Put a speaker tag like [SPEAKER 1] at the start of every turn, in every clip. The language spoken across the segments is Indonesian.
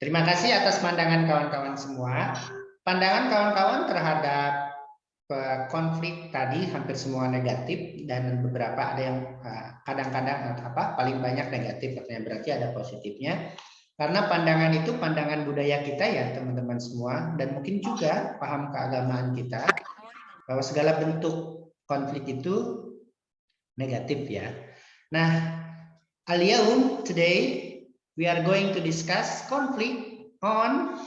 [SPEAKER 1] Terima kasih atas pandangan kawan-kawan semua. Pandangan kawan-kawan terhadap konflik tadi hampir semua negatif dan beberapa ada yang kadang-kadang paling banyak negatif, katanya berarti ada positifnya. Karena pandangan itu pandangan budaya kita ya teman-teman semua, dan mungkin juga paham keagamaan kita bahwa segala bentuk konflik itu negatif ya. Nah, al-yaum today we are going to discuss conflict on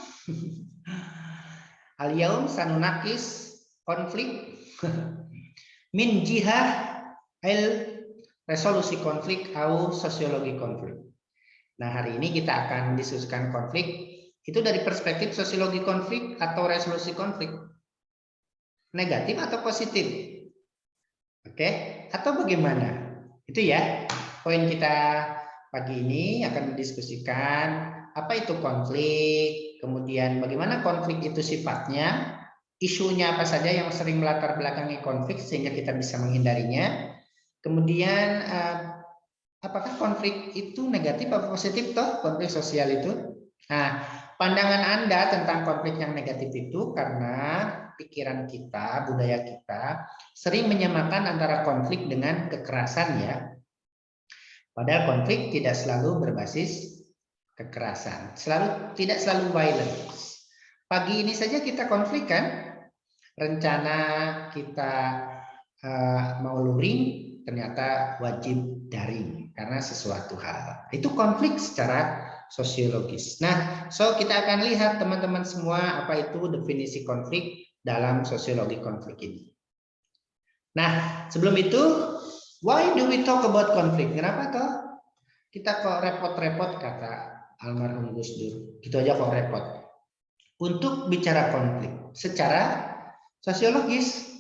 [SPEAKER 1] al-yaum sanunakis konflik min jihah el resolusi konflik atau sosiologi konflik. Nah, hari ini kita akan diskusikan konflik itu dari perspektif sosiologi konflik atau resolusi konflik. Negatif atau positif? Oke, atau bagaimana? Itu ya, poin kita pagi ini akan mendiskusikan apa itu konflik, kemudian bagaimana konflik itu sifatnya, isunya apa saja yang sering melatar belakangi konflik sehingga kita bisa menghindarinya. Kemudian apakah konflik itu negatif atau positif toh konflik sosial itu? Nah, pandangan Anda tentang konflik yang negatif itu karena pikiran kita, budaya kita sering menyamakan antara konflik dengan kekerasan ya. Padahal konflik tidak selalu berbasis kekerasan, tidak selalu violence. Pagi ini saja kita konflik kan? Rencana kita mau luring ternyata wajib daring karena sesuatu hal. Itu konflik secara sosiologis. Nah, kita akan lihat teman-teman semua apa itu definisi konflik dalam sosiologi konflik ini. Nah, sebelum itu, why do we talk about konflik? Kenapa toh? Kita kok repot-repot, kata almarhum Gus Dur. Gitu aja kok repot. Untuk bicara konflik secara sosiologis,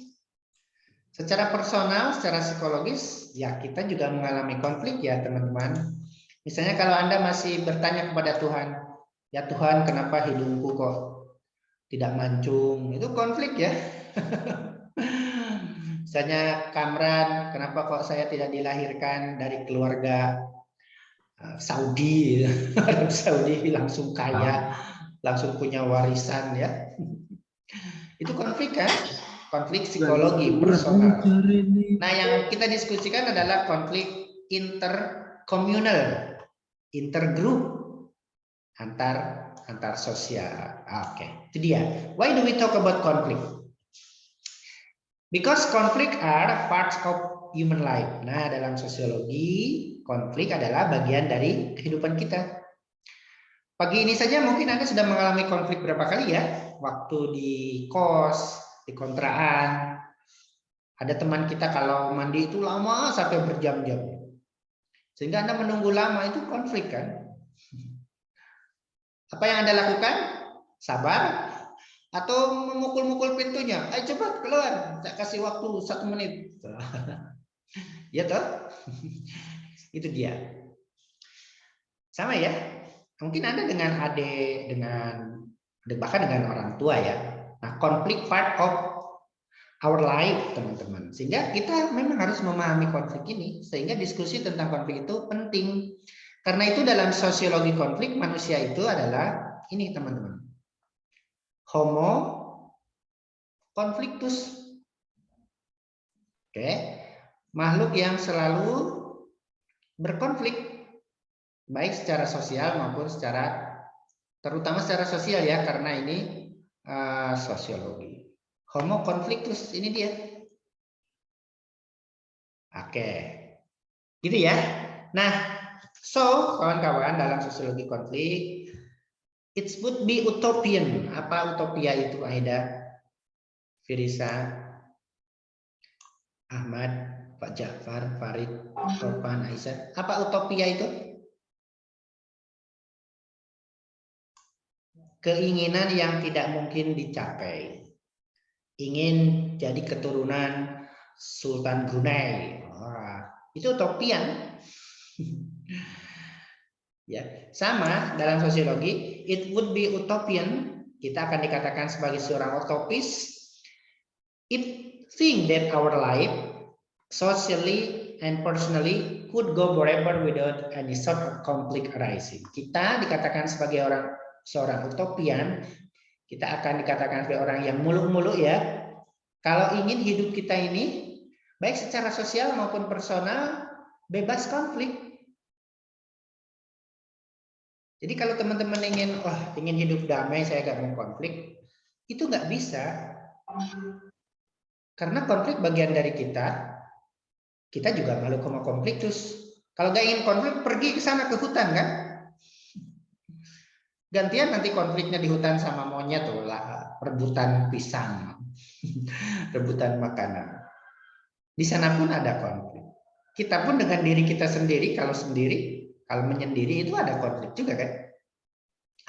[SPEAKER 1] secara personal, secara psikologis, ya kita juga mengalami konflik ya teman-teman. Misalnya kalau Anda masih bertanya kepada Tuhan, ya Tuhan kenapa hidungku kok tidak mancung? Itu konflik ya. Misalnya Kamran, kenapa kok saya tidak dilahirkan dari keluarga Saudi, Arab Saudi langsung kaya, langsung punya warisan ya. Itu konflik kan? Konflik psikologi, personal. Nah, yang kita diskusikan adalah konflik interkomunal, intergroup, antar sosial. Oke, itu dia. Why do we talk about conflict? Because conflict are parts of human life. Nah, dalam sosiologi, konflik adalah bagian dari kehidupan kita. Pagi ini saja mungkin Anda sudah mengalami konflik berapa kali ya? Waktu di kos, di kontrakan. Ada teman kita kalau mandi itu lama sampai berjam-jam. Sehingga Anda menunggu lama, itu konflik kan? Apa yang Anda lakukan? Sabar? Atau memukul-mukul pintunya? Ayo cepat keluar, saya kasih waktu 1 menit. Ya toh? Itu dia. Sama ya? Mungkin Anda dengan adik, bahkan dengan orang tua ya. Nah, konflik part of our life, teman-teman. Sehingga kita memang harus memahami konflik ini. Sehingga diskusi tentang konflik itu penting. Karena itu dalam sosiologi konflik, manusia itu adalah ini, teman-teman. Homo conflictus. Oke. Makhluk yang selalu berkonflik. Baik secara sosial maupun terutama secara sosial ya. Karena ini sosiologi. Homo conflictus, ini dia. Oke. Gitu ya. Nah, kawan-kawan, dalam sosiologi konflik, it would be utopian. Apa utopia itu, Aida? Firisa, Ahmad, Pak Ja'far, Farid, Topan, Aisyah. Apa utopia itu? Keinginan yang tidak mungkin dicapai. Ingin jadi keturunan Sultan Brunei. Itu utopian. Ya, sama dalam sosiologi, it would be utopian. Kita akan dikatakan sebagai seorang utopis if think that our life socially and personally could go forever without any sort of conflict arising. Kita dikatakan sebagai orang seorang utopian, kita akan dikatakan sebagai orang yang muluk-muluk ya. Kalau ingin hidup kita ini, baik secara sosial maupun personal, bebas konflik. Jadi kalau teman-teman ingin hidup damai, saya gak mau konflik, itu nggak bisa. Karena konflik bagian dari kita juga makhluk homo konfliktus. Kalau nggak ingin konflik, pergi ke sana ke hutan kan? Gantian nanti konfliknya di hutan sama monyet tuh lah, rebutan pisang, rebutan makanan. Di sana pun ada konflik. Kita pun dengan diri kita sendiri, kalau menyendiri itu ada konflik juga kan?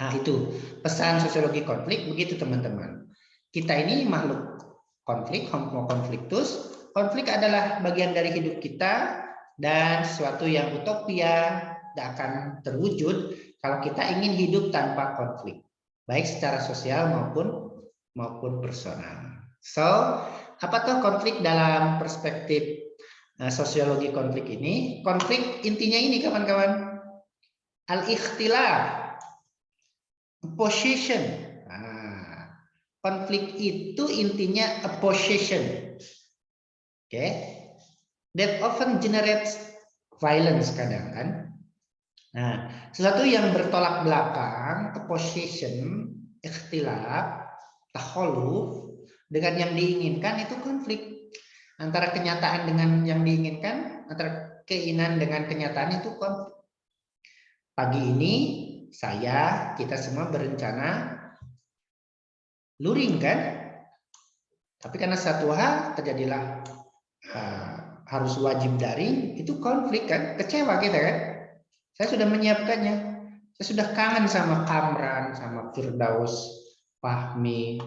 [SPEAKER 1] Nah itu pesan sosiologi konflik begitu teman-teman. Kita ini makhluk konflik, homo konfliktus. Konflik adalah bagian dari hidup kita dan sesuatu yang utopia tidak akan terwujud kalau kita ingin hidup tanpa konflik, baik secara sosial maupun personal. So, apa tuh konflik dalam perspektif sosiologi konflik ini? Konflik intinya ini kawan-kawan, al-ikhtilaf, opposition. Konflik itu intinya opposition. Oke. That often generates violence kadang kan. Nah, sesuatu yang bertolak belakang, opposition, ikhtilaf, takhaluf dengan yang diinginkan itu konflik. Antara kenyataan dengan yang diinginkan, antara keinginan dengan kenyataan itu konflik. Pagi ini kita semua berencana luring kan? Tapi karena satu hal terjadilah harus wajib daring, itu konflik kan? Kecewa kita kan? Saya sudah menyiapkannya. Saya sudah kangen sama Kamran, sama Firdaus, Fahmi,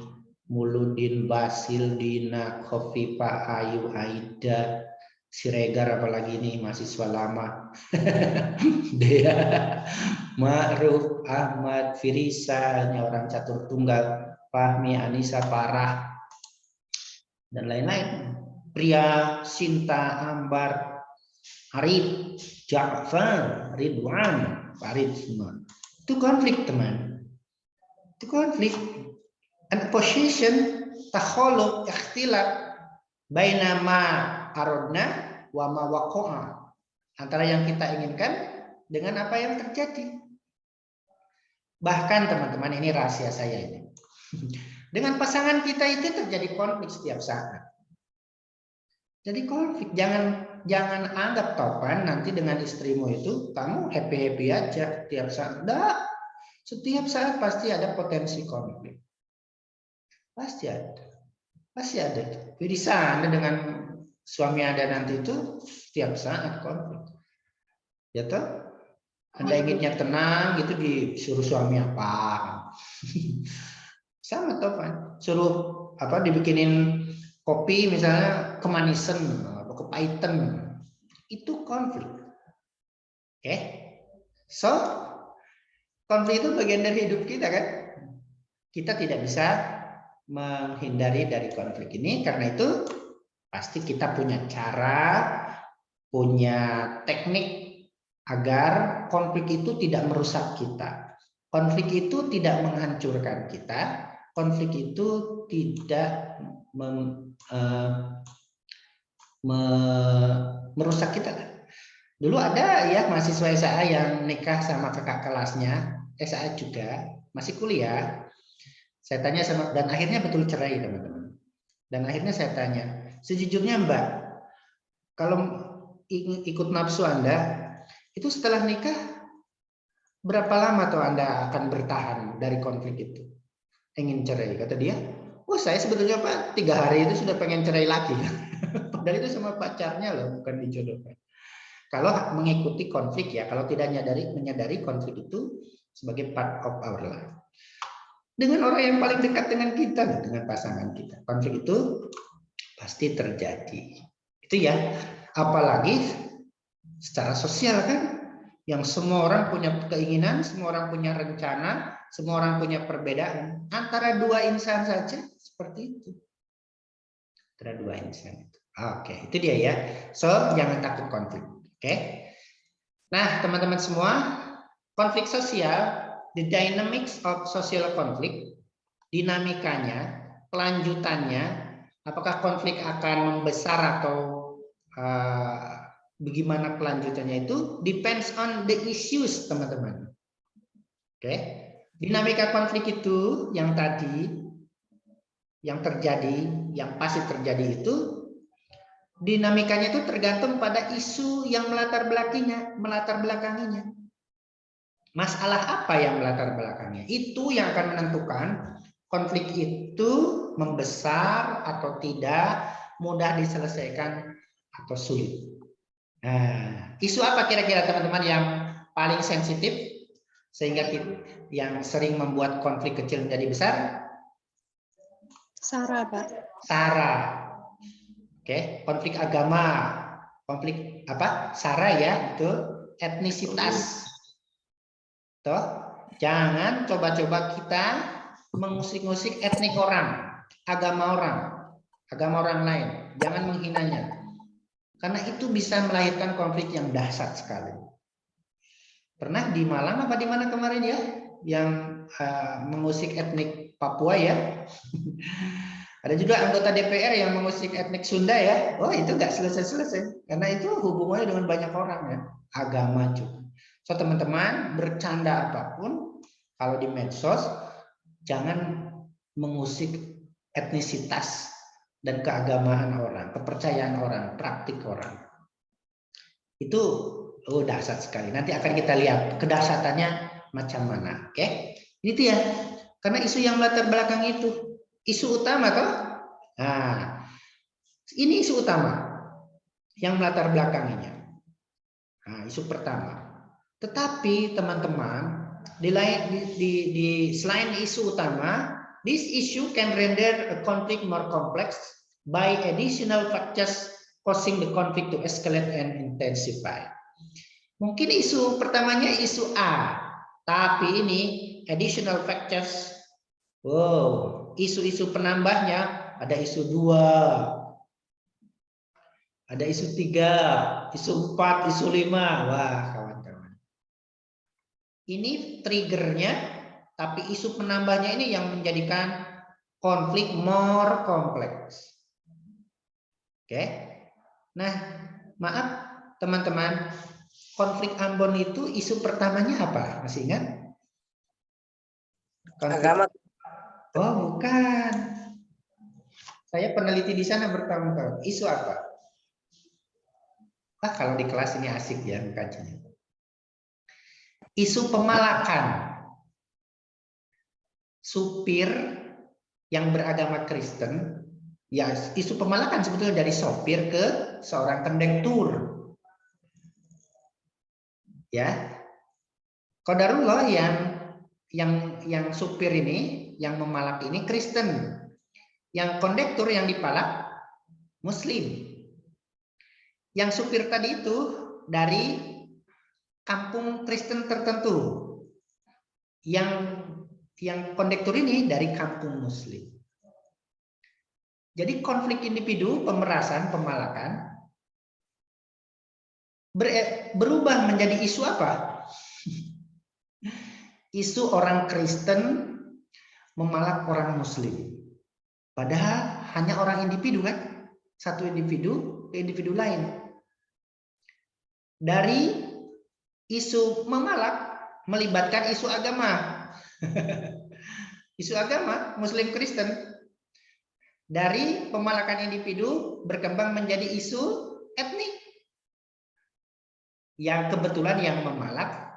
[SPEAKER 1] Muludin, Basil, Dina, Khofifah, Ayu, Aida, Siregar, apalagi ini mahasiswa lama. Dea, Ma'ruf, Ahmad, Firisa, ini orang catur tunggal, Fahmi, Anissa, Farah, dan lain-lain. Pria, Sinta, Ambar, Arif, Ja'far, Ridwan, Farid semua. Itu konflik teman. Itu konflik. An opposition, takhaluf, ikhtilaf baina ma aradna wa ma waqa'a. Antara yang kita inginkan dengan apa yang terjadi. Bahkan teman-teman, ini rahasia saya ini. Dengan pasangan kita itu terjadi konflik setiap saat. Jadi konflik, jangan anggap topan nanti dengan istrimu itu kamu happy aja setiap saat. Enggak. Setiap saat pasti ada potensi konflik. Pasti ada. Jadi Anda dengan suami Anda nanti itu setiap saat konflik. Ya toh? Anda inginnya tenang gitu disuruh suami apa? Sama topan. Suruh dibikinin kopi misalnya kemanisan atau kepahitan, itu konflik. Oke. So, konflik itu bagian dari hidup kita kan? Kita tidak bisa menghindari dari konflik ini, karena itu pasti kita punya cara, punya teknik agar konflik itu tidak merusak kita. Konflik itu tidak menghancurkan kita. Konflik itu tidak merusak kita. Dulu ada ya mahasiswa SAA yang nikah sama kakak kelasnya, SAA juga, masih kuliah. Saya tanya dan akhirnya betul cerai teman-teman. Dan akhirnya saya tanya, sejujurnya Mbak, kalau ikut nafsu Anda, itu setelah nikah berapa lama tuh Anda akan bertahan dari konflik itu? Ingin cerai, kata dia. Saya sebetulnya Pak 3 hari itu sudah pengen cerai lagi. Padahal itu sama pacarnya loh, bukan dijodohkan. Kalau mengikuti konflik ya, kalau tidak menyadari konflik itu sebagai part of our life. Dengan orang yang paling dekat dengan kita, dengan pasangan kita, konflik itu pasti terjadi. Itu ya, apalagi secara sosial kan, yang semua orang punya keinginan, semua orang punya rencana, semua orang punya perbedaan. Antara dua insan saja seperti itu. Antara dua insan itu. Oke, itu dia ya. So, jangan takut konflik. Oke. Nah, teman-teman semua, konflik sosial the dynamics of social conflict, dinamikanya, kelanjutannya, apakah konflik akan membesar atau bagaimana kelanjutannya itu depends on the issues, teman-teman. Oke, dinamika konflik itu yang tadi, yang terjadi, yang pasti terjadi itu, dinamikanya itu tergantung pada isu yang melatar belakanginya. Masalah apa yang melatar belakangnya? Itu yang akan menentukan konflik itu membesar atau tidak, mudah diselesaikan atau sulit. Nah, isu apa kira-kira teman-teman yang paling sensitif sehingga yang sering membuat konflik kecil menjadi besar?
[SPEAKER 2] Sara, Pak.
[SPEAKER 1] Sara. Oke, konflik agama, konflik apa? Sara ya, itu etnisitas. Toh, jangan coba-coba kita mengusik-usik etnik orang, agama orang lain. Jangan menghinanya. Karena itu bisa melahirkan konflik yang dahsyat sekali. Pernah di Malang apa di mana kemarin ya, yang mengusik etnik Papua ya. Ada juga anggota DPR yang mengusik etnik Sunda ya. Oh, itu nggak selesai-selesai. Karena itu hubungannya dengan banyak orang ya. Agama juga. So, teman-teman, bercanda apapun, kalau di medsos, jangan mengusik etnisitas dan keagamaan orang, kepercayaan orang, praktik orang. Itu dahsyat sekali. Nanti akan kita lihat kedahsyatannya macam mana. Oke? Itu ya. Karena isu yang melatar belakang itu isu utama toh. Nah, ini isu utama yang melatar belakanginya. Nah, isu pertama. Tetapi teman-teman, di selain isu utama, this issue can render a conflict more complex by additional factors causing the conflict to escalate and intensify. Mungkin isu pertamanya isu A, tapi ini additional factors. Wow, isu-isu penambahnya ada isu 2, ada isu 3, isu 4, isu 5. Wah, kawan-kawan. Ini triggernya, tapi isu penambahnya ini yang menjadikan konflik more kompleks. Oke. Nah, maaf teman-teman, konflik Ambon itu isu pertamanya apa? Masih ingat? Konflik... Agama. Oh, bukan. Saya peneliti di sana bertahun-tahun. Isu apa? Kalau di kelas ini asik ya kajiannya. Isu pemalakan. Supir yang beragama Kristen, ya isu pemalakan sebetulnya dari sopir ke seorang kondektur. Ya. Qadarullah yang supir ini, yang memalak ini Kristen. Yang kondektur yang dipalak Muslim. Yang supir tadi itu dari kampung Kristen tertentu. Yang kondektur ini dari kampung Muslim. Jadi konflik individu, pemerasan, pemalakan berubah menjadi isu apa? Isu orang Kristen memalak orang Muslim. Padahal hanya orang individu kan? Satu individu ke individu lain. Dari isu memalak melibatkan isu agama. Isu agama Muslim Kristen. Dari pemalakan individu berkembang menjadi isu etnik. Yang kebetulan yang memalak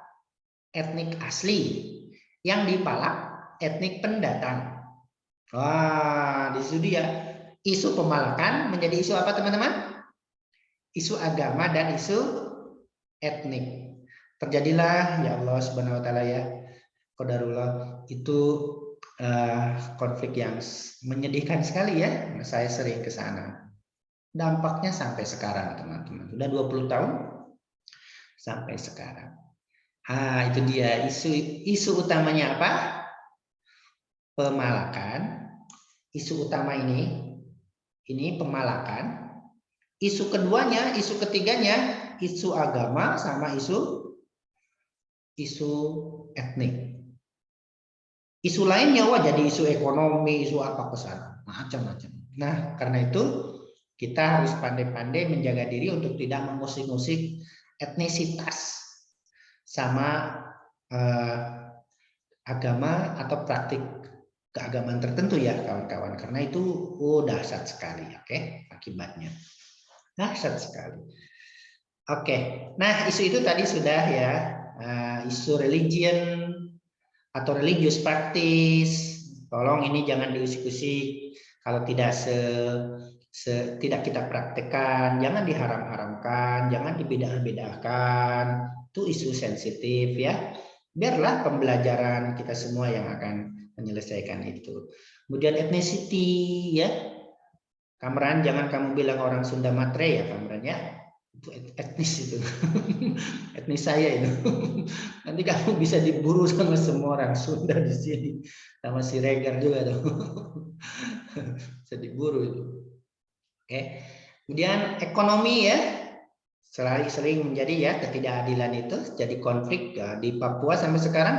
[SPEAKER 1] etnik asli, yang dipalak etnik pendatang. Wah, di situ dia. Isu pemalakan menjadi isu apa teman-teman? Isu agama dan isu etnik. Terjadilah ya Allah Subhanahu wa taala ya. Qadarullah itu konflik yang menyedihkan sekali ya. Saya sering ke sana. Dampaknya sampai sekarang teman-teman. Sudah 20 tahun sampai sekarang. Itu dia isu utamanya apa? Pemalakan. Isu utama ini pemalakan. Isu keduanya, isu ketiganya isu agama sama isu etnik. Isu lainnya wah jadi isu ekonomi, isu apa ke sana, macam-macam. Nah, karena itu kita harus pandai-pandai menjaga diri untuk tidak mengusik-usik etnisitas sama agama atau praktik keagamaan tertentu ya kawan-kawan, karena itu dahsyat sekali, oke, akibatnya dahsyat sekali. Oke, nah isu itu tadi sudah ya, isu religion atau religious practice, tolong ini jangan diusik-usik, kalau tidak tidak kita praktekkan, jangan diharam-haramkan, jangan dibedah-bedahkan, itu isu sensitif ya. Biarlah pembelajaran kita semua yang akan menyelesaikan itu. Kemudian ethnicity ya, Kamran jangan kamu bilang orang Sunda Matre ya Kamran ya, itu etnis itu, etnis saya itu. Nanti kamu bisa diburu sama semua orang Sunda di sini, sama si Regar juga tuh, bisa diburu itu. Oke, kemudian ekonomi ya, sering menjadi ya ketidakadilan itu jadi konflik ya, di Papua sampai sekarang.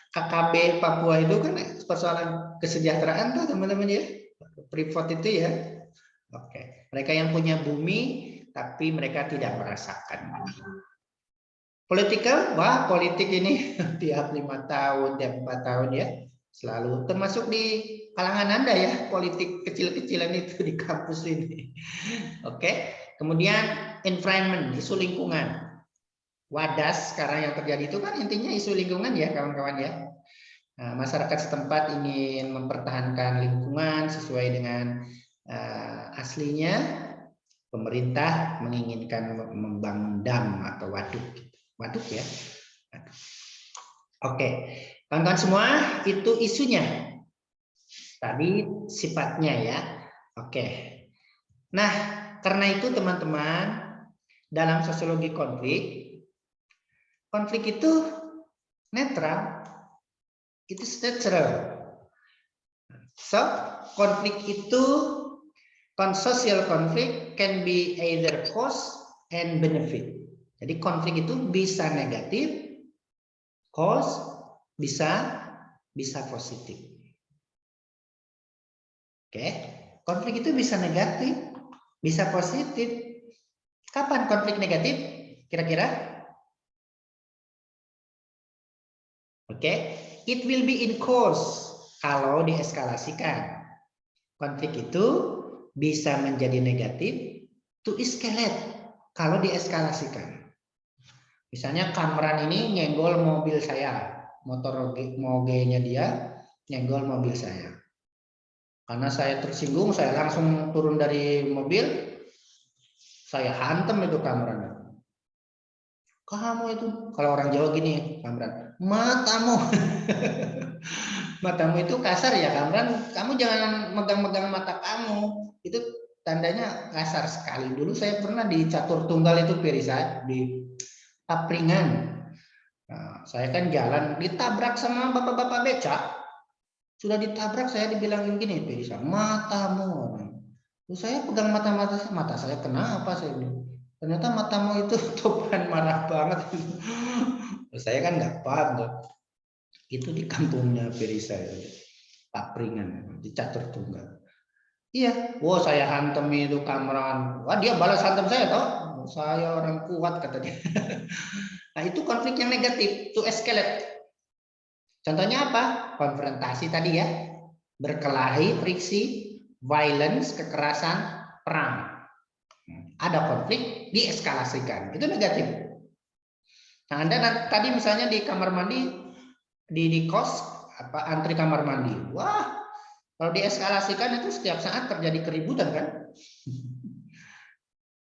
[SPEAKER 1] KKB Papua itu kan persoalan kesejahteraan tuh teman-teman ya, Freeport itu ya. Oke, mereka yang punya bumi tapi mereka tidak merasakan. Political, wah politik ini tiap 5 tahun, tiap 4 tahun ya, selalu termasuk di kalangan Anda ya, politik kecil-kecilan itu di kampus ini. Oke, kemudian environment, isu lingkungan. Wadas sekarang yang terjadi itu kan intinya isu lingkungan ya kawan-kawan ya. Nah, masyarakat setempat ingin mempertahankan lingkungan sesuai dengan aslinya, pemerintah menginginkan membangun dam atau waduk ya. Oke, kawan-kawan semua itu isunya. Tadi sifatnya ya. Oke. Nah, karena itu teman-teman, dalam sosiologi konflik itu netral. It is natural. So, konflik itu social conflict can be either cause and benefit. Jadi konflik itu bisa negatif, cause bisa positif. Oke, konflik itu bisa negatif, bisa positif. Kapan konflik negatif? Kira-kira? Oke, it will be in course kalau dieskalasikan. Konflik itu bisa menjadi negatif to escalate kalau dieskalasikan. Misalnya Kamran ini nyenggol mobil saya, motor moge-nya dia nyenggol mobil saya. Karena saya tersinggung, saya langsung turun dari mobil, saya hantam itu Kamran. Kamu itu, kalau orang Jawa gini, Kamran, matamu. Matamu itu kasar ya Kamran, kamu jangan megang-megang mata kamu. Itu tandanya kasar sekali. Dulu saya pernah di catur tunggal itu Perisa, di Papringan. Nah, saya kan jalan ditabrak sama bapak-bapak becak. Sudah ditabrak saya dibilangin gini, Perisa, matamu. Terus saya pegang mata saya kenapa saya bilang. Ternyata matamu itu topan marah banget. Saya kan nggak paham tuh. Itu di kampungnya Perisa, Papringan, di Catur Tunggal. Iya, wah saya hantam itu Kamran. Wah dia balas hantam saya toh. Saya orang kuat kata dia. Nah itu konflik yang negatif, to escalate. Contohnya apa? Konfrontasi tadi ya, berkelahi, friksi, violence, kekerasan, perang. Ada konflik, dieskalasikan. Itu negatif. Nah, Anda tadi misalnya di kamar mandi, di kos, antri kamar mandi. Wah, kalau dieskalasikan itu setiap saat terjadi keributan kan?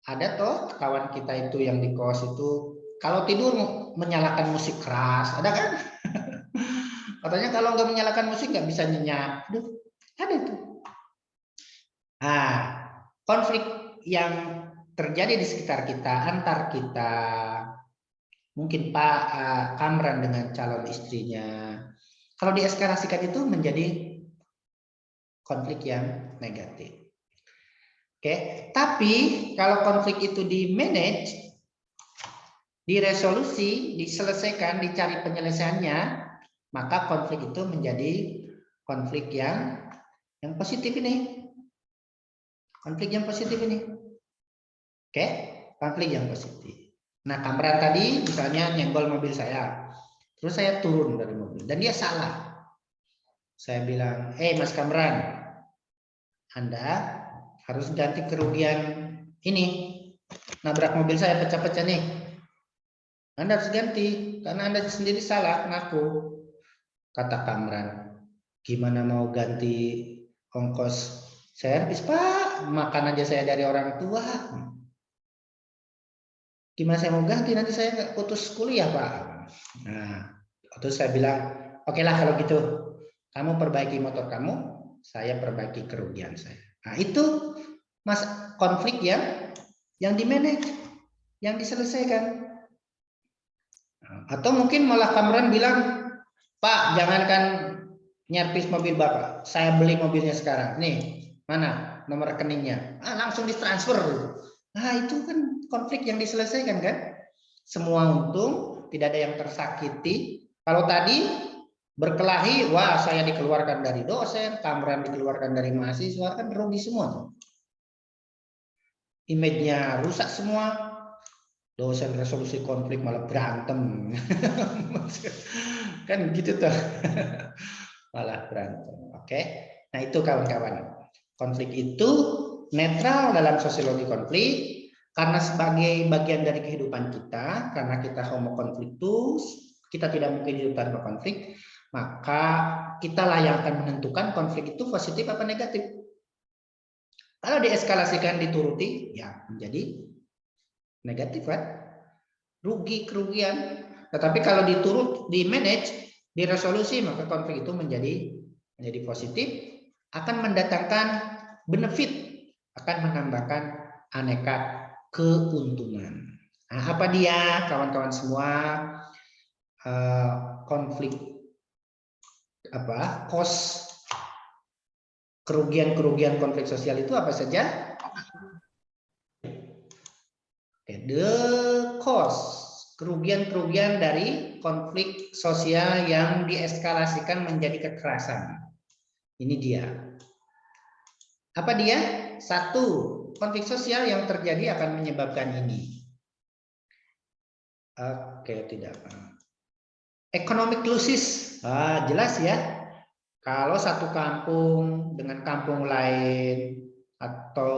[SPEAKER 1] Ada toh kawan kita itu yang di kos itu, kalau tidur menyalakan musik keras, ada kan? Katanya kalau nggak menyalakan musik nggak bisa nyenyak. Aduh, ada itu. Nah, konflik yang terjadi di sekitar kita, antar kita, mungkin Pak Kamran dengan calon istrinya, kalau dieskalasikan itu menjadi konflik yang negatif. Oke, tapi kalau konflik itu di manage, diresolusi, diselesaikan, dicari penyelesaiannya, maka konflik itu menjadi konflik yang positif ini. Konflik yang positif ini. Oke, konflik yang positif. Nah, Kamran tadi misalnya nyenggol mobil saya. Terus saya turun dari mobil dan dia salah. Saya bilang, Mas Kamran, Anda harus ganti kerugian ini. Nabrak mobil saya pecah-pecah nih. Anda harus ganti karena Anda sendiri salah ngaku. Kata Kamran, gimana mau ganti ongkos servis, Pak? Makan aja saya dari orang tua. Gimana saya mau ganti? Nanti saya nggak putus kuliah, Pak. Nah, terus saya bilang, oke lah kalau gitu, kamu perbaiki motor kamu, saya perbaiki kerugian saya. Nah, itu Mas konflik yang di-manage, yang diselesaikan. Atau mungkin malah Kamran bilang, Pak, jangankan nyervis mobil Bapak, saya beli mobilnya sekarang. Nih, mana nomor rekeningnya? Langsung ditransfer. Nah, itu kan konflik yang diselesaikan kan? Semua untung, tidak ada yang tersakiti. Kalau tadi berkelahi, wah saya dikeluarkan dari dosen, Kamran dikeluarkan dari mahasiswa, kan rugi semua tuh. Image-nya rusak semua. Dosen resolusi konflik malah berantem. Kan gitu tuh. Malah berantem. Oke. Nah, itu kawan-kawan. Konflik itu netral dalam sosiologi konflik karena sebagai bagian dari kehidupan kita, karena kita homo conflictus, kita tidak mungkin hidup tanpa konflik, maka kitalah yang akan menentukan konflik itu positif apa negatif. Kalau dieskalasikan dituruti, ya menjadi negatif kan, rugi kerugian. Tetapi kalau diturut, di manage, diresolusi, maka konflik itu menjadi positif, akan mendatangkan benefit, akan menambahkan aneka keuntungan. Nah, apa dia kawan-kawan semua konflik cost, kerugian konflik sosial itu apa saja? The cost, kerugian dari konflik sosial yang dieskalasikan menjadi kekerasan. Ini dia. Apa dia? Satu, konflik sosial yang terjadi akan menyebabkan ini. Oke, tidak. Economic losses. Jelas ya. Kalau satu kampung dengan kampung lain atau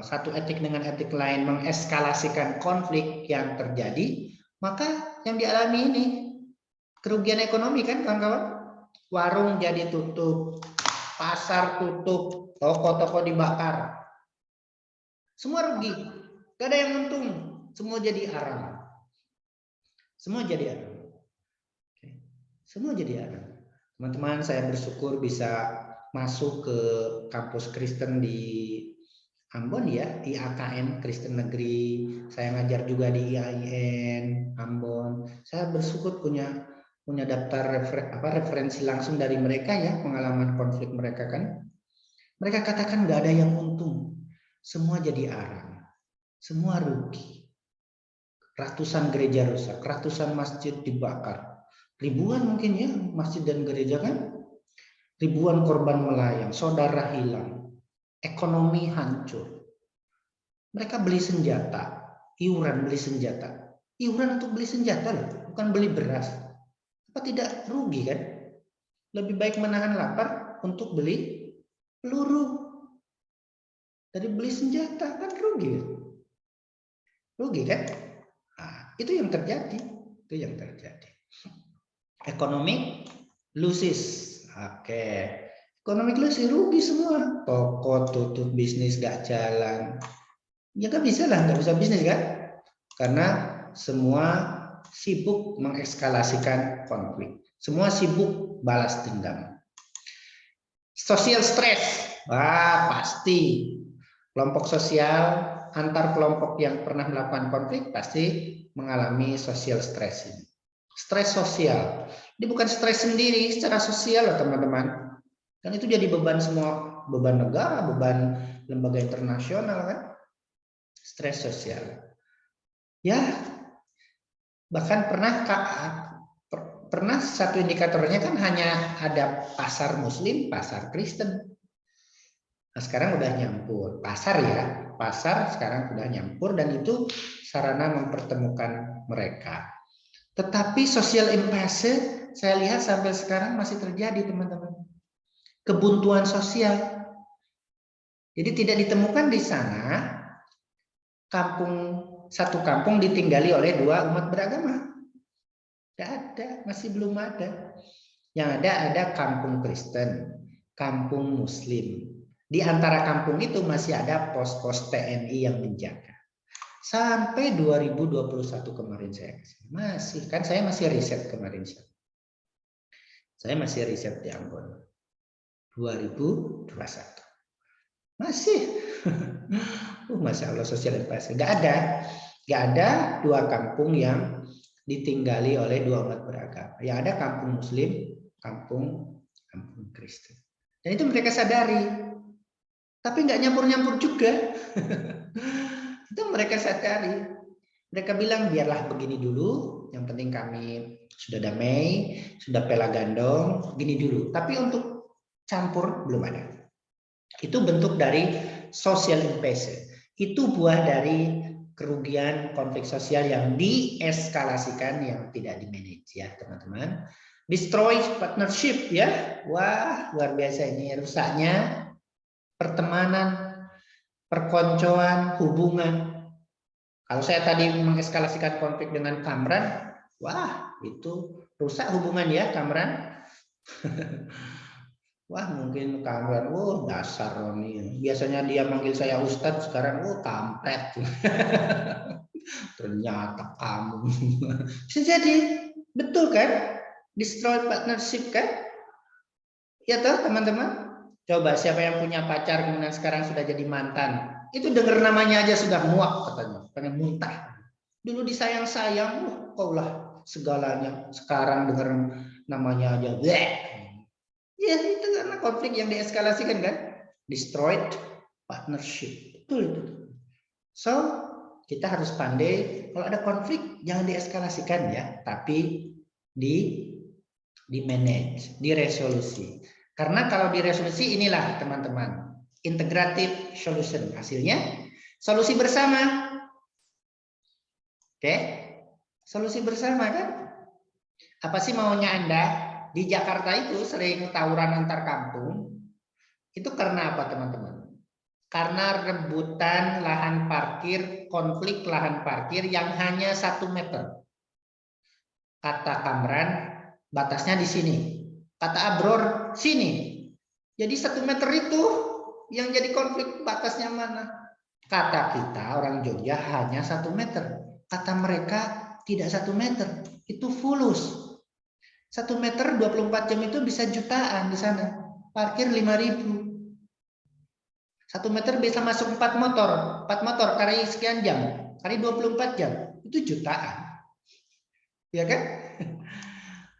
[SPEAKER 1] satu etik dengan etik lain mengeskalasikan konflik yang terjadi, maka yang dialami ini kerugian ekonomi kan kawan-kawan. Warung jadi tutup, pasar tutup, toko-toko dibakar. Semua rugi, gak ada yang untung, semua jadi haram. Semua jadi haram. Semua jadi haram. Teman-teman, saya bersyukur bisa masuk ke kampus Kristen di Ambon ya, IAKN Kristen Negeri. Saya ngajar juga di IAIN Ambon. Saya bersyukur punya daftar referensi langsung dari mereka ya, pengalaman konflik mereka kan. Mereka katakan nggak ada yang untung, semua jadi haram, semua rugi. Ratusan gereja rusak, ratusan masjid dibakar, ribuan mungkin ya masjid dan gereja kan, ribuan korban melayang, saudara hilang. Ekonomi hancur. Mereka beli senjata, iuran beli senjata. Iuran untuk beli senjata loh, bukan beli beras. Apa tidak rugi kan? Lebih baik menahan lapar untuk beli peluru. Dari beli senjata kan rugi. Rugi kan? Nah, itu yang terjadi. Itu yang terjadi. Economic losses. Oke. Economic loss rugi semua, toko tutup, bisnis gak jalan, ya kan bisa lah, nggak bisa bisnis kan, karena semua sibuk mengekskalasikan konflik, semua sibuk balas dendam. Social stress, pasti kelompok sosial antar kelompok yang pernah melakukan konflik pasti mengalami social stress ini. Stres sosial, ini bukan stres sendiri, secara sosial loh teman-teman. Kan itu jadi beban semua, beban negara, beban lembaga internasional kan, stres sosial. Ya, bahkan pernah pernah satu indikatornya kan hanya ada pasar Muslim, pasar Kristen. Nah, sekarang udah nyampur. Pasar ya, pasar sekarang udah nyampur dan itu sarana mempertemukan mereka. Tetapi social impasse saya lihat sampai sekarang masih terjadi, teman-teman. Kebuntuan sosial. Jadi tidak ditemukan di sana satu kampung ditinggali oleh dua umat beragama. Tidak ada, masih belum ada. Yang ada kampung Kristen, kampung Muslim. Di antara kampung itu masih ada pos-pos TNI yang menjaga. Sampai 2021 kemarin saya masih, kan saya masih riset kemarin. Saya masih riset di Ambon. 2021. Masih. Masya Allah, sosial impasse. Nggak ada dua kampung yang ditinggali oleh dua umat beragama. Yang ada kampung Muslim, kampung Kristen. Dan itu mereka sadari. Tapi nggak nyampur-nyampur juga. Itu mereka sadari. Mereka bilang biarlah begini dulu. Yang penting kami sudah damai, sudah pela gandong, gini dulu. Tapi untuk campur belum ada. Itu bentuk dari social impasse. Itu buah dari kerugian konflik sosial yang dieskalasikan, yang tidak dimanage ya teman-teman. Destroy partnership ya. Wah, luar biasa ini rusaknya pertemanan, perkoncoan, hubungan. Kalau saya tadi mengeskalasikan konflik dengan Kamran, wah itu rusak hubungan ya Kamran. Wah mungkin Kamran, dasar Roni. Biasanya dia manggil saya Ustadz, sekarang kampret. Ternyata kamu. Bisa jadi, betul kan? Destroy partnership kan? Ya toh teman-teman. Coba siapa yang punya pacar kemudian sekarang sudah jadi mantan. Itu dengar namanya aja sudah muak katanya. Pengen muntah. Dulu disayang-sayang, kaulah segalanya. Sekarang dengar namanya aja. Bleh. Ya itu karena konflik yang dieskalasikan kan. Destroyed partnership. Betul itu. So, kita harus pandai kalau ada konflik jangan dieskalasikan ya, tapi di manage, diresolusi. Karena kalau diresolusi inilah teman-teman, integrative solution. Hasilnya solusi bersama. Oke? Solusi bersama kan? Apa sih maunya Anda? Di Jakarta itu sering tawuran antar kampung. Itu karena apa teman-teman? Karena rebutan lahan parkir, konflik lahan parkir yang hanya 1 meter. Kata Kamran, batasnya di sini. Kata Abror, sini. Jadi 1 meter itu yang jadi konflik batasnya mana? Kata kita orang Jogja hanya 1 meter. Kata mereka tidak 1 meter. Itu fulus. 1 meter 24 jam itu bisa jutaan di sana. Parkir 5.000. 1 meter bisa masuk 4 motor. 4 motor kali sekian jam. Kali 24 jam. Itu jutaan. Ya kan?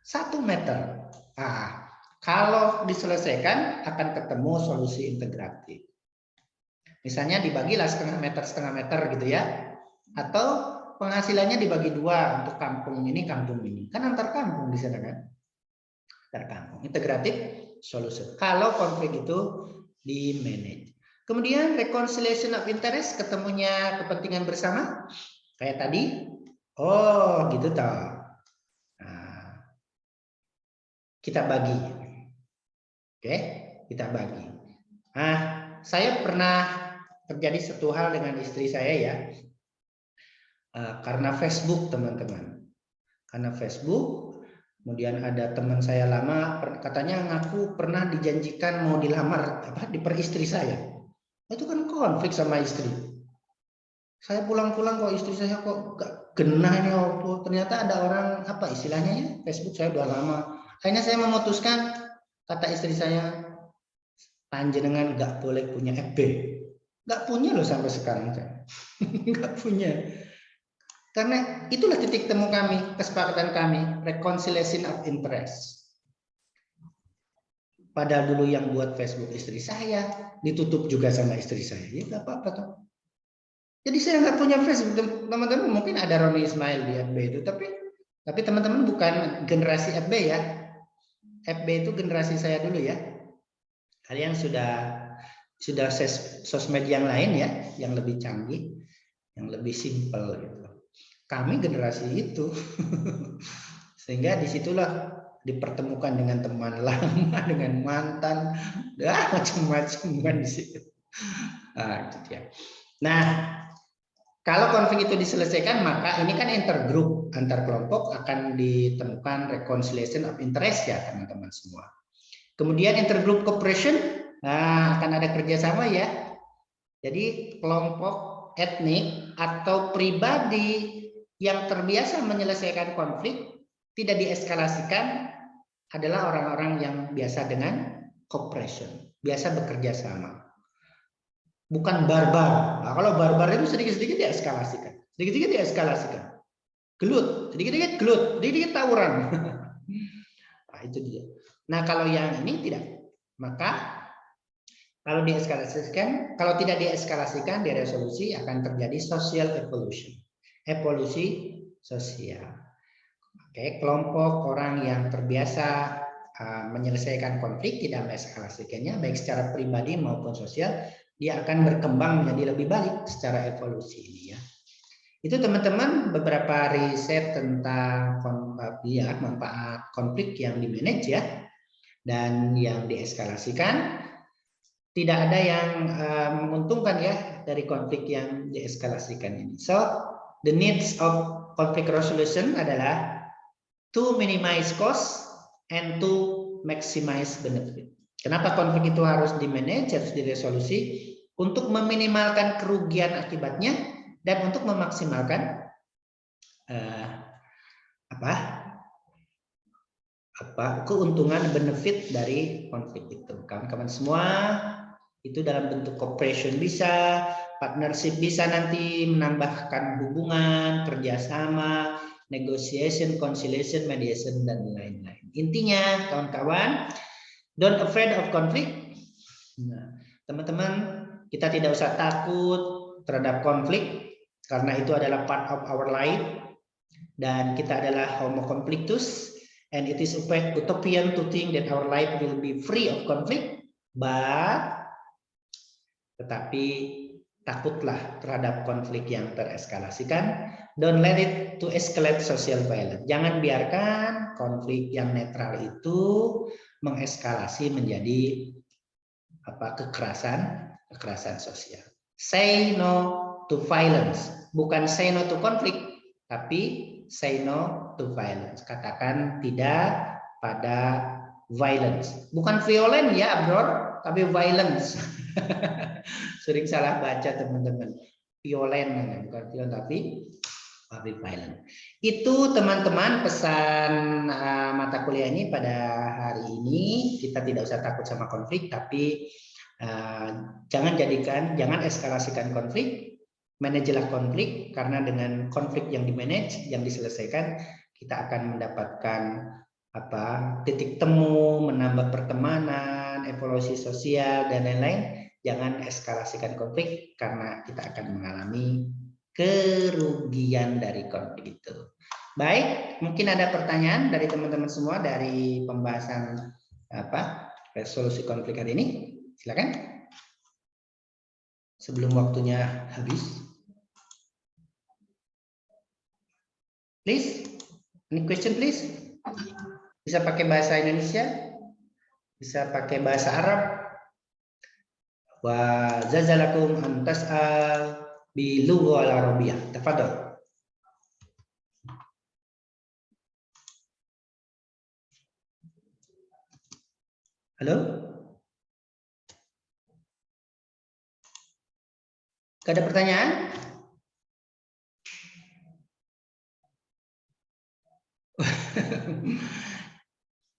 [SPEAKER 1] 1 meter. Nah, kalau diselesaikan akan ketemu solusi integratif. Misalnya dibagilah setengah meter gitu ya. Atau penghasilannya dibagi 2 untuk kampung ini. Kan antar kampung di sana kan? Antar kampung. Integratif solusi. Kalau konflik itu di manage. Kemudian reconciliation of interest, ketemunya kepentingan bersama. Kayak tadi. Oh, gitu toh. Nah, kita bagi. Oke, kita bagi. Nah, saya pernah terjadi satu hal dengan istri saya ya. Karena Facebook, teman-teman. Karena Facebook, kemudian ada teman saya lama katanya ngaku pernah dijanjikan mau dilamar diperistri saya. Itu kan konflik sama istri. Saya pulang-pulang kok istri saya kok gak genah ini waktu ternyata ada orang istilahnya ya, Facebook saya udah lama. Akhirnya saya memutuskan, kata istri saya, panjenengan gak boleh punya FB. Gak punya loh sampai sekarang saya. Gak punya. Karena itulah titik temu kami, kesepakatan kami, reconciliation of interest. Padahal dulu yang buat Facebook istri saya, ditutup juga sama istri saya. Ya nggak apa-apa toh. Jadi saya nggak punya Facebook, teman-teman. Mungkin ada Roni Ismail di FB itu, tapi Tapi teman-teman bukan generasi FB ya. FB itu generasi saya dulu ya. Kalian sudah sosmed yang lain ya, yang lebih canggih, yang lebih simpel gitu. Kami generasi itu. Sehingga disitulah dipertemukan dengan teman lama, dengan mantan, macam-macam di situ. Nah, itu dia. Nah, kalau konflik itu diselesaikan, maka ini kan intergroup, antar kelompok akan ditemukan reconciliation of interest ya teman-teman semua. Kemudian intergroup cooperation, nah akan ada kerjasama ya. Jadi kelompok etnik atau pribadi yang terbiasa menyelesaikan konflik tidak dieskalasikan adalah orang-orang yang biasa dengan cooperation, biasa bekerja sama. Bukan barbar. Nah, kalau barbar itu sedikit-sedikit dieskalasikan. Sedikit-sedikit dieskalasikan. Gelut, sedikit-sedikit gelut, sedikit-sedikit tawuran. Nah, itu dia. Nah, kalau yang ini tidak. Maka kalau dieskalasikan, kalau tidak dieskalasikan, diresolusi akan terjadi social evolution. Evolusi sosial. Oke, kelompok orang yang terbiasa menyelesaikan konflik tidak mengeskalasikannya baik secara pribadi maupun sosial, dia akan berkembang menjadi lebih baik secara evolusi ini ya. Itu teman-teman beberapa riset tentang manfaat konflik yang dimanage ya, dan yang dieskalasikan. Tidak ada yang menguntungkan ya dari konflik yang dieskalasikan ini. So, the needs of conflict resolution adalah to minimize cost and to maximize benefit. Kenapa konflik itu harus dimanage, harus diresolusi? Untuk meminimalkan kerugian akibatnya dan untuk memaksimalkan keuntungan benefit dari konflik itu. Kawan-kawan semua, itu dalam bentuk cooperation bisa, partnership bisa nanti menambahkan hubungan, kerjasama, negotiation, conciliation, mediation, dan lain-lain. Intinya, kawan-kawan, don't afraid of conflict. Nah, teman-teman, kita tidak usah takut terhadap konflik, karena itu adalah part of our life, dan kita adalah homo conflictus, and it is utopian to think that our life will be free of conflict, tetapi takutlah terhadap konflik yang tereskalasikan. Don't let it to escalate social violence. Jangan biarkan konflik yang netral itu mengeskalasi menjadi kekerasan sosial. Say no to violence. Bukan say no to konflik, tapi say no to violence. Katakan tidak pada violence. Bukan violent ya, bro, tapi violence. Sering salah baca teman-teman. Violent, bukan violent tapi violent. Itu teman-teman pesan mata kuliah ini pada hari ini. Kita tidak usah takut sama konflik, tapi jangan eskalasikan konflik, manajelah konflik, karena dengan konflik yang dimanage, yang diselesaikan, kita akan mendapatkan titik temu, menambah pertemanan, evolusi sosial, dan lain-lain. Jangan eskalasikan konflik karena kita akan mengalami kerugian dari konflik itu. Baik, mungkin ada pertanyaan dari teman-teman semua dari pembahasan resolusi konflik hari ini. Silakan. Sebelum waktunya habis. Please, any question please? Bisa pakai bahasa Indonesia, bisa pakai bahasa Arab. Wa jazalakum an tas'al bi lughah al-arabiyyah. Tafadhol. Halo? Gak ada pertanyaan?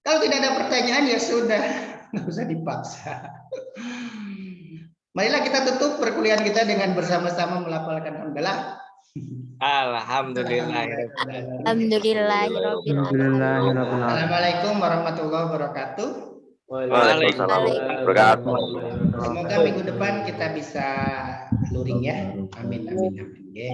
[SPEAKER 1] Kalau tidak ada pertanyaan ya sudah, nggak usah dipaksa. Marilah kita tutup perkuliahan kita dengan bersama-sama melafalkan hamdalah.
[SPEAKER 2] Alhamdulillah.
[SPEAKER 1] Assalamualaikum warahmatullahi wabarakatuh.
[SPEAKER 2] Waalaikumsalam warahmatullahi wabarakatuh.
[SPEAKER 1] Semoga minggu depan kita bisa luring ya. Amin. Oke.